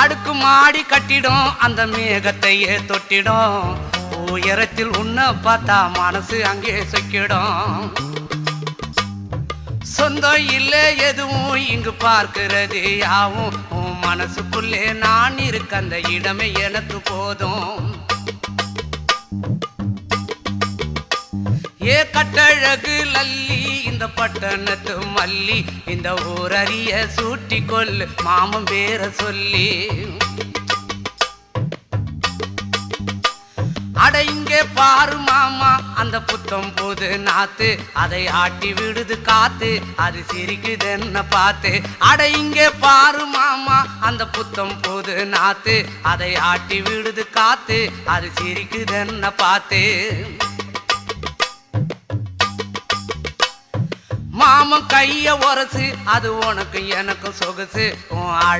அடுக்கு மாடி கட்டிடும் அந்த மேகத்தையே தொட்டிடும் உயரத்தில் உன்னை பார்த்தா மனசு அங்கே சொக்கிடும் சொந்தம் இல்லை எதுவும் இங்கு பார்க்கிறது யாவும் உன் மனசுக்குள்ளே நான் இருக்க அந்த இடமே எனக்கு போதும் ஏ கட்டழகு லல்லி இந்த பட்டணத்து மல்லி இந்த ஊரறிய சூட்டி கொல்லு மாமன் பேர சொல்லி அட இங்கே பாரு மாமா அந்த புத்தம் போது நாத்து அதை ஆட்டி விடுது காத்து அது சிரிக்குது என்ன பார்த்து அட இங்கே பாரு மாமா அந்த புத்தம் போது நாத்து அதை ஆட்டி விடுது காத்து அது சிரிக்குது என்ன பார்த்து மாமன் கைய உரசு அது உனக்கு எனக்கு சொகுசு